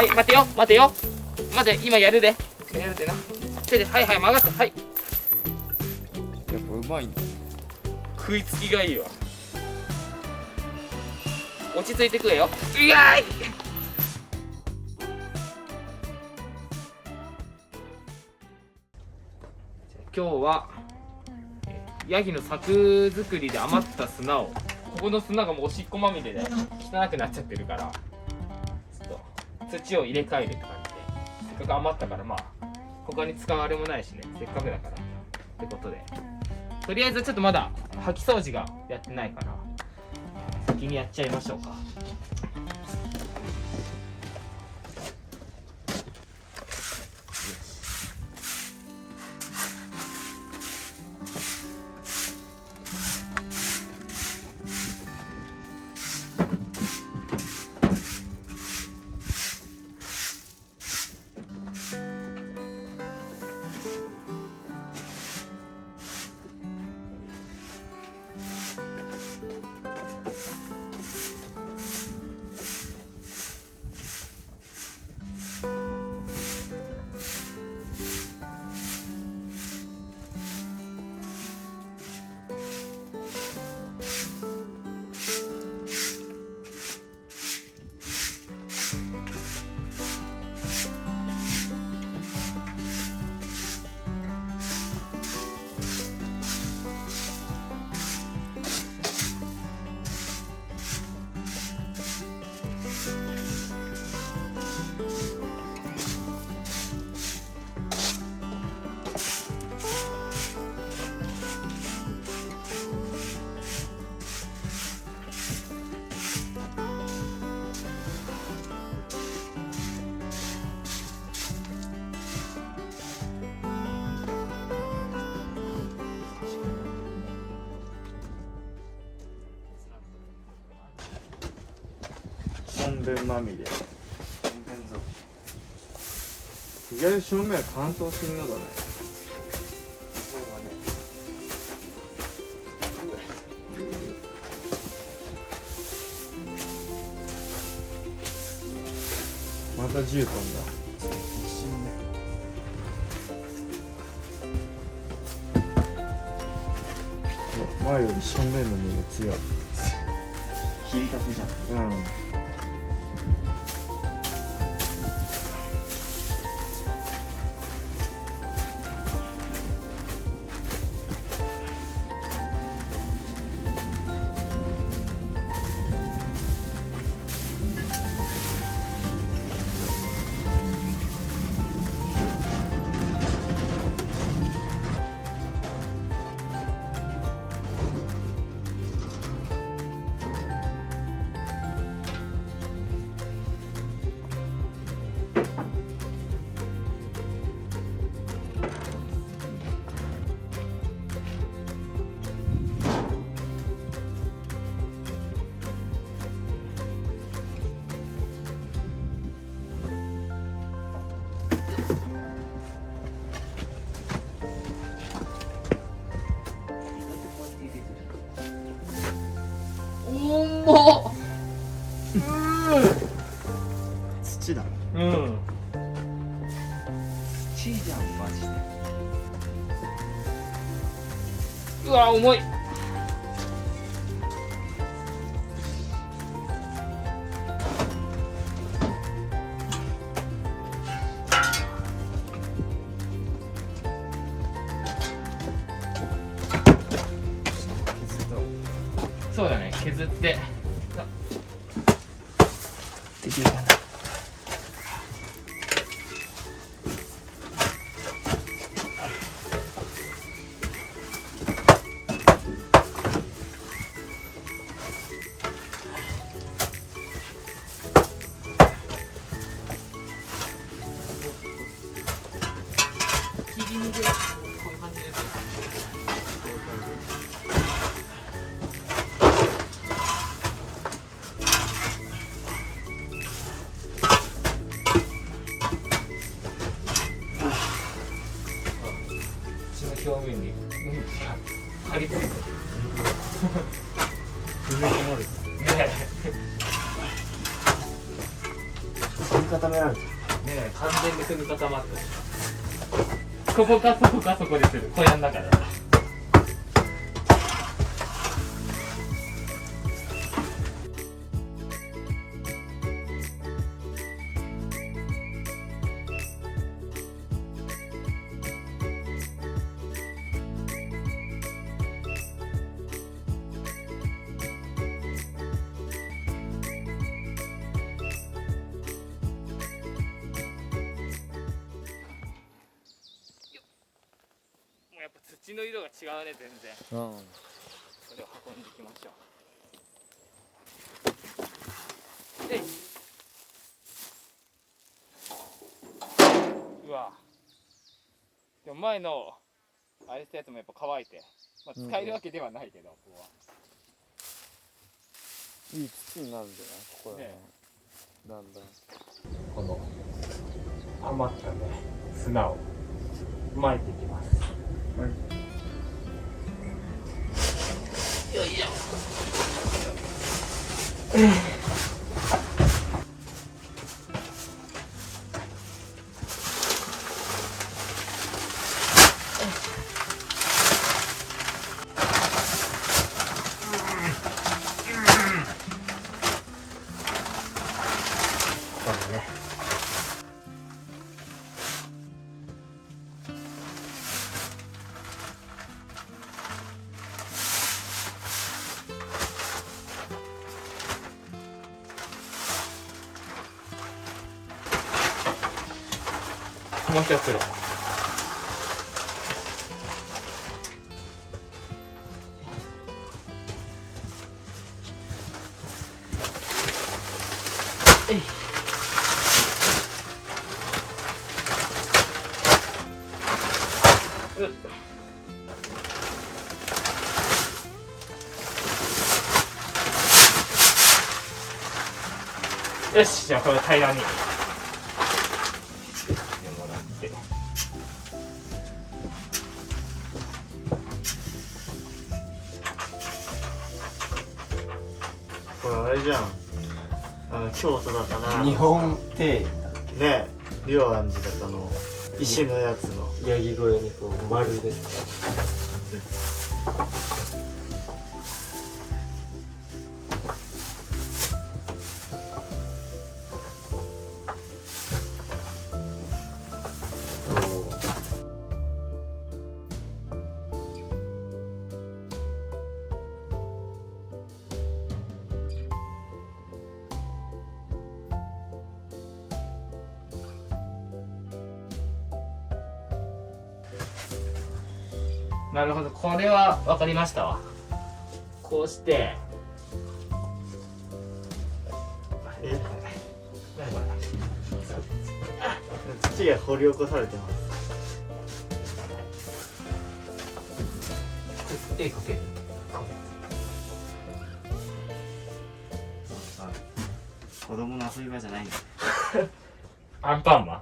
はい、待てよ待てよ待て、今やるでやるでな。手で、はいはい、曲がった。はい、やっぱうまいんだ。食いつきがいいわ。落ち着いてくれよ。うわーい。今日はヤギの柵作りで余った砂を、ここの砂がもうおしっこまみれで汚くなっちゃってるから、ちょっと土を入れ替えるって感じで、せっかく余ったから、まあ他に使うあれもないしね、せっかくだからってことで、とりあえずちょっとまだ掃き掃除がやってないから先にやっちゃいましょうか。しょんべんまみれ。意外と正面は乾燥するのだね。また10トンだ。前より正面の身が強い。切りたてじゃん。うん。重っ。土だ。うん。土じゃんマジで。うわ重い。そうだね、削ってできるかな。切り身でこういう感じで。表面に張り付いてる。踏み込まれた。ねえ。固められてる。ねえ、完全に踏み固まってる。ここかそこかそこでする小屋の中で。やっぱ土の色が違うね、全然。うん。それを運んでいきましょう。で、うわ。でも前のあれしたやつもやっぱ乾いて、まあ、使えるわけではないけど、ここは。いい土になるんじゃないここらね辺。だんだん。この余ったね砂を撒いていきます。よいしょ。そうだね。もう一つ。えい。よし、じゃあこれ平らにしてもらって。これあれじゃん。京都だから日本庭園だ。ね、龍安寺だかの石のやつのヤギ小屋にこう丸で。なるほど、これは分かりましたわ。こうしてえ土が掘り起こされてます。絵かける。子供の遊び場じゃないんだ。アンパンマン。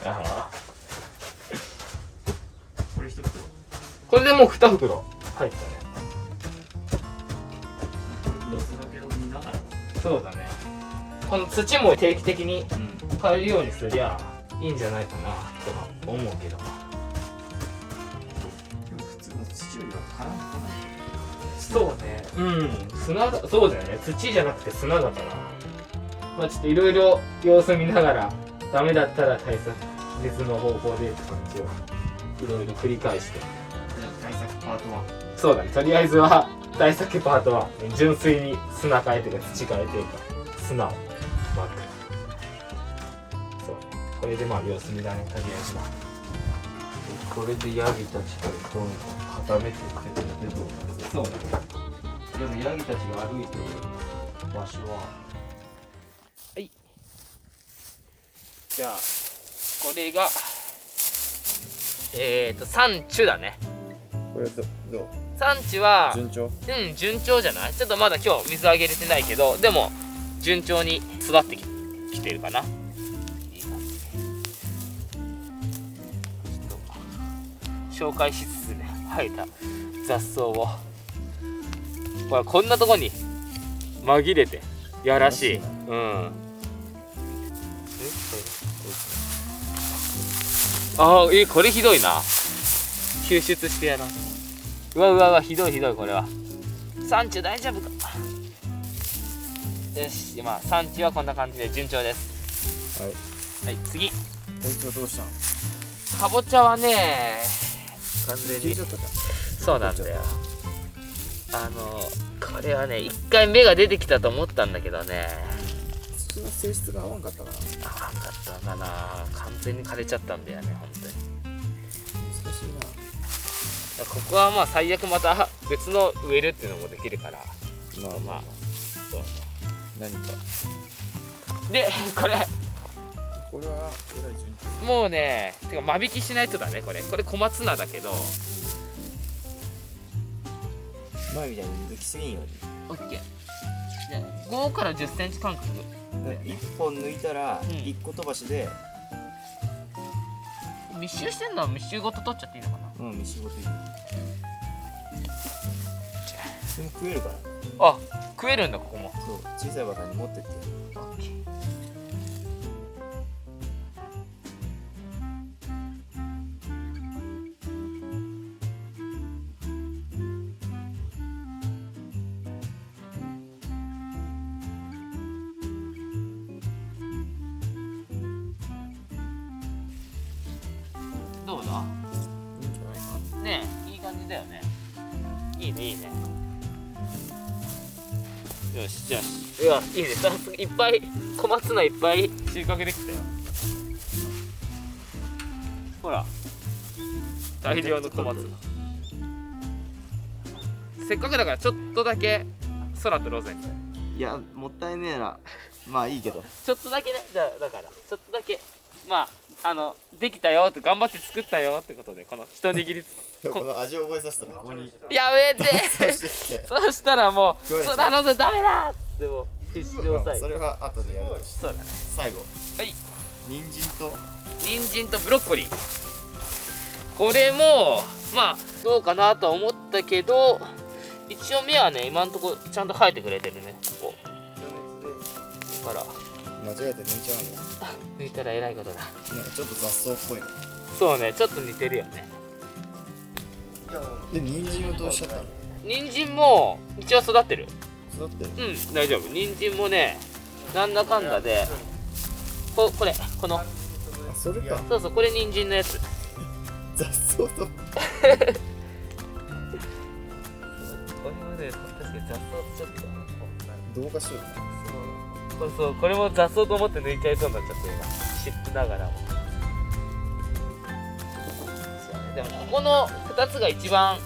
ああ、これ一袋。これでもう2袋入ったね。ロスだけを見ながら。そうだね。この土も定期的にうん。変えるようにすりゃいいんじゃないかなとは思うけど。普通の土よりは絡んでこない。そうね。うん。砂だ、そうだよね。土じゃなくて砂だから。まあちょっといろいろ様子見ながら、ダメだったら対策、別の方法でって感じをいろいろ繰り返して。対策パート1。そうだね。とりあえずは対策パートは純粋に砂変えてか土変えてか砂をまく。そう。これでまあ様子見だね。とりあえずは。これでヤギたちがどんどん固めていってるのでどうなる。そうだね。でもヤギたちが歩いてる場所はじゃあこれが山中だね。これどう山中は順調。順調じゃない？ちょっとまだ今日水あげれてないけど、でも順調に育ってきてるかな。いい感じ。ちょっと紹介しつつね、生えた雑草をこんなとこに紛れてやらしい。うん。ああ、これひどいな。救出してやろう。うわうわうわ、ひどいひどい、これは。産地大丈夫か。よし、今産地はこんな感じで順調です。はい。はい、次。こいつはどうしたん？かぼちゃはね、完全に。ちょっとか。そうなんだよ。これはね、一回芽が出てきたと思ったんだけどね。土の性質が合わんかったかな。合わんかったのかな。完全に枯れちゃったんだよね、本当に。難しいな。ここはまあ最悪また別の植えるっていうのもできるから。まあそう何か。で、これこれは順もうね、てか間引きしないとだね。これ小松菜だけど。前みたいに抜きすぎんよオッケー。じゃあ5から10センチ間隔。うに。1本抜いたらうん1個飛ばしで、密集してんのは密集ごと取っちゃっていいのかな。うん、飯ごといい。でも食えるから。あ、食えるんだここも。そう、小さいバカに持ってって。オッケー。どうだ。いいんじゃないか。ねえ、いい感じだよね。いいねいいね。よし、じゃあ、いや、いいね。早速いっぱい小松菜いっぱい収穫できたよ。ほら、大量の小松菜。せっかくだからちょっとだけ空とロゼン。いや、もったいねえな。まあいいけど。ちょっとだけね。だからちょっとだけ、まあできたよって、頑張って作ったよってことで、この一握りこの味を覚えさせたらここに。やめてそしてきて。そしたらもうごめんなさい空ロゼダメだってもう必死で抑えそる。れは後でやるとして。そうだね。最後。はい。人参と。人参とブロッコリー。これもまあどうかなとは思ったけど、一応芽はね今んとこちゃんと生えてくれてるね。ここから間違えて抜いちゃう抜いたらえらいことだ。の。なんかちょっと雑草っぽいの。そうね、ちょっと似てるよね。で、人参をどうしちゃったの？人参も一応育ってる。育ってる。うん、大丈夫。人参もね、なんだかんだでこのあ、それか。そうそう、これ人参のやつ。雑草と。これはね、確かに雑草ちょっと。動画しよう。そう、これも雑草と思って抜いちゃいそうになっちゃって今知ってながらも。そうね、でもここの2つが一番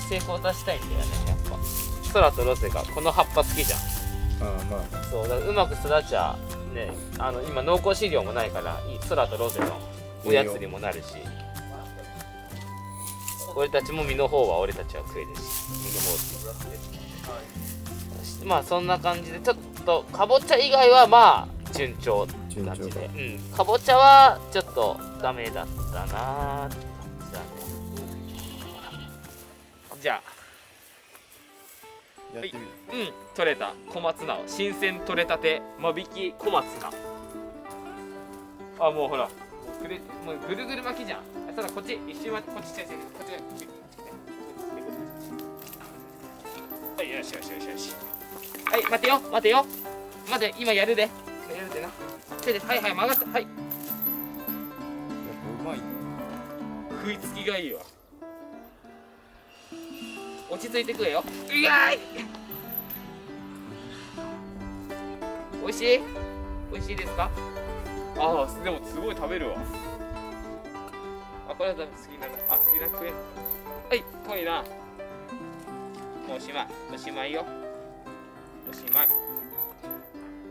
成功させたいんだよね、やっぱ。空とロゼがこの葉っぱ好きじゃん。ああ、まあ。そうだからうまく育ちゃね、今濃厚飼料もないから空とロゼのおやつにもなるし、俺たちも実の方は俺たちは食えるし、実の方ってまあそんな感じで、ちょっとかぼちゃ以外はまあ順調って感じで、かぼちゃはちょっとダメだったなーって感じだね。じゃあやってみる。取れた小松菜を新鮮取れたて間引き小松菜。あ、もうほらもうぐるぐる巻きじゃん。ただこっち一周巻き、こっちこっちはい、よし。はい、待てよ待て、今やるでな。手で、はい曲がった。はい、やっぱうまい。食いつきがいいわ。落ち着いて食えよ。うわーい。おいしいですか？ああ、でもすごい食べるわ。あ、これは多分好きなの。あ、好きな食え。はい、遠いな。もうおしまいよ。おしまい。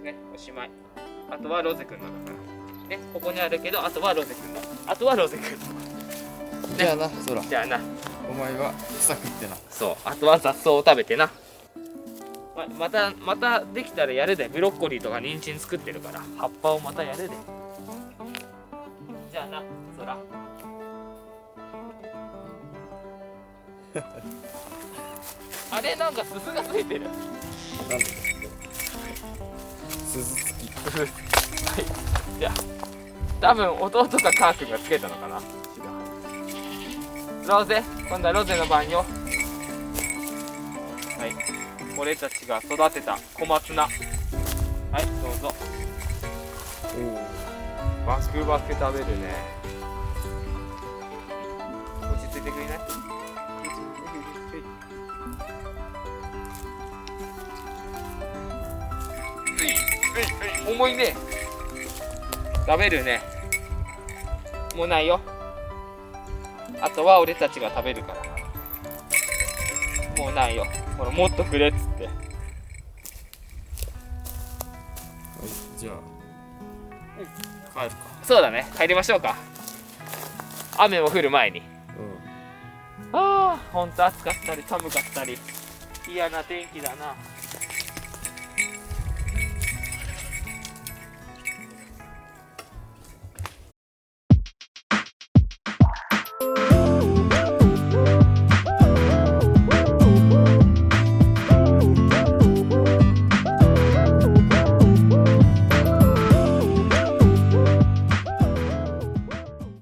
ね、おしまい。あとはロゼくんのだからね、ここにあるけど、あとはロゼくんの。じゃあな、そら。じゃあな。お前は草食ってな。そう、あとは雑草を食べてな。またできたらやるで。ブロッコリーとか人参作ってるから、葉っぱをまたやるで。じゃあな、そら。あれ、なんかすすがついてる。なんで？鈴付きはいじゃあ多分弟かカー君がつけたのかな。ローゼ、今度はロゼの番よ。はい、俺たちが育てた小松菜。はい、どうぞ。バクバク食べるね。落ち着いてくれない？重いね。食べるね。もうないよ。あとは俺たちが食べるから。もうないよ。ほらもっとくれっつって。じゃあ帰るか。そうだね。帰りましょうか。雨も降る前に。ああ、ほんと暑かったり寒かったり嫌な天気だな。